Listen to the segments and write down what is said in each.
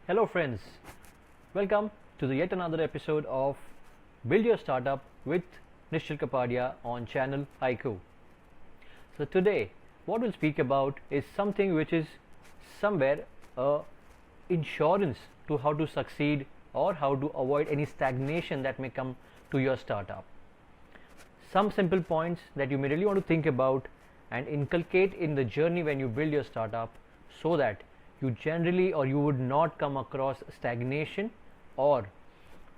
Hello friends, welcome to the yet another episode of Build Your Startup with Nischal Kapadia on channel Haiku. So today what we'll speak about is something which is somewhere insurance to how to succeed or how to avoid any stagnation that may come to your startup. Some simple points that you may really want to think about and inculcate in the journey when you build your startup, so that you generally or you would not come across stagnation or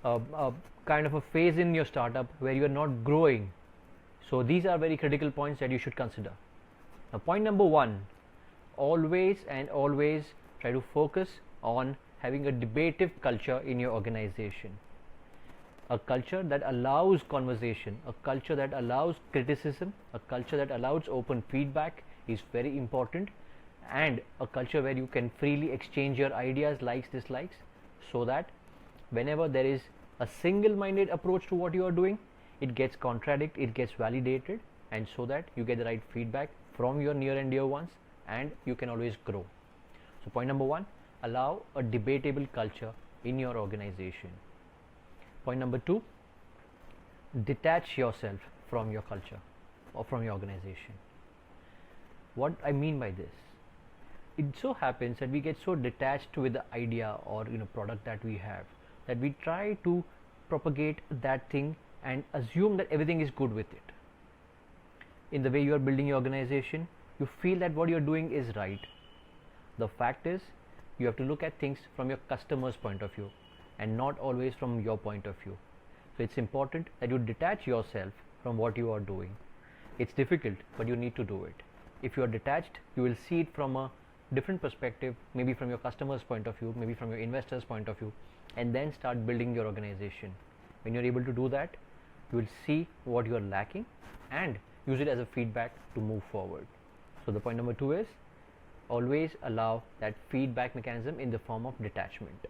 kind of a phase in your startup where you are not growing. So these are very critical points that you should consider. Now, point number one, always try to focus on having a debative culture in your organization. A culture that allows conversation, a culture that allows criticism, a culture that allows open feedback is very important, and a culture where you can freely exchange your ideas, likes, dislikes, so that whenever there is a single-minded approach to what you are doing, it gets contradicted, it gets validated, and so that you get the right feedback from your near and dear ones, and you can always grow. So point number one, allow a debatable culture in your organization. Point number two, detach yourself from your culture or from your organization. What I mean by this, it so happens that we get so detached with the idea or product that we have, that we try to propagate that thing and assume that everything is good with it. In the way you are building your organization, you feel that what you are doing is right. The fact is, you have to look at things from your customer's point of view and not always from your point of view. So it's important that you detach yourself from what you are doing. It's difficult, but you need to do it. If you are detached, you will see it from a different perspective, maybe from your customer's point of view, maybe from your investor's point of view, and then start building your organization. When you're able to do that, you will see what you are lacking and use it as a feedback to move forward. So the point number two is, always allow that feedback mechanism in the form of detachment.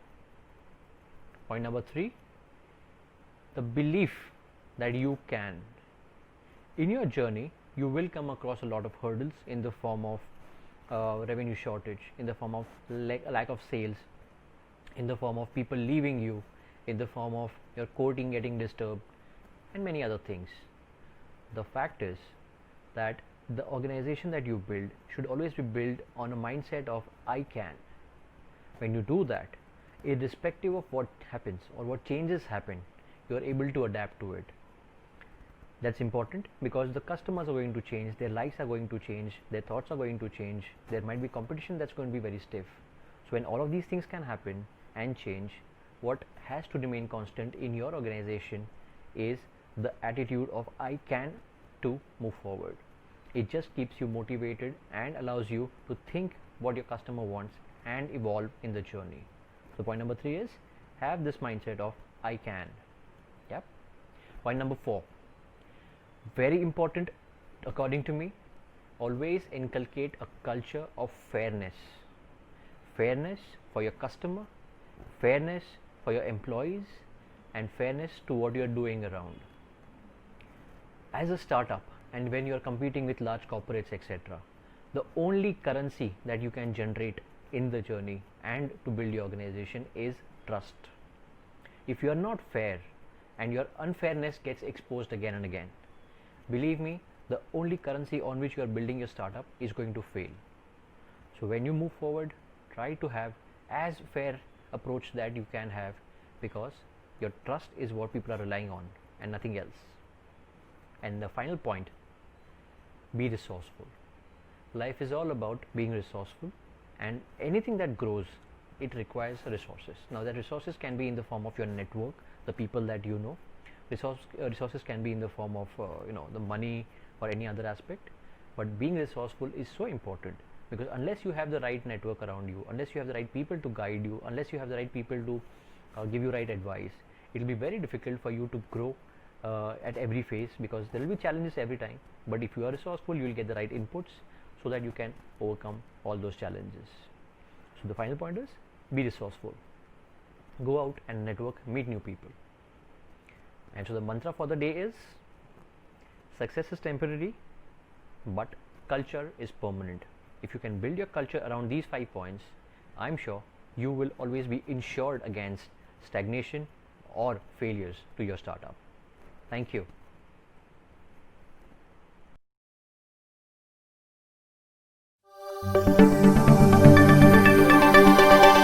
Point number three, the belief that you can. In your journey, you will come across a lot of hurdles in the form of revenue shortage, in the form of lack of sales, in the form of people leaving you, in the form of your quoting getting disturbed, and many other things. The fact is that the organization that you build should always be built on a mindset of I can. When you do that, irrespective of what happens or what changes happen, you are able to adapt to it. That's important because the customers are going to change, their likes are going to change, their thoughts are going to change, there might be competition that's going to be very stiff. So when all of these things can happen and change, what has to remain constant in your organization is the attitude of I can to move forward. It just keeps you motivated and allows you to think what your customer wants and evolve in the journey. So point number three is, have this mindset of I can. Yep. Point number four, very important according to me, always inculcate a culture of fairness. Fairness for your customer, fairness for your employees, and fairness to what you are doing around. As a startup, and when you are competing with large corporates, etc., the only currency that you can generate in the journey and to build your organization is trust. If you are not fair and your unfairness gets exposed again and again, believe me, the only currency on which you are building your startup is going to fail. So when you move forward, try to have as fair approach that you can have, because your trust is what people are relying on and nothing else. And the final point, be resourceful. Life is all about being resourceful, and anything that grows, it requires resources. Now that resources can be in the form of your network, the people that you know. Resources can be in the form of the money or any other aspect, but being resourceful is so important, because unless you have the right network around you, unless you have the right people to guide you, unless you have the right people to give you right advice, it will be very difficult for you to grow at every phase, because there will be challenges every time. But if you are resourceful, you will get the right inputs so that you can overcome all those challenges. So the final point is, be resourceful. Go out and network, meet new people. And so the mantra for the day is, success is temporary, but culture is permanent. if you can build your culture around these 5 points, I'm sure you will always be insured against stagnation or failures to your startup. Thank you.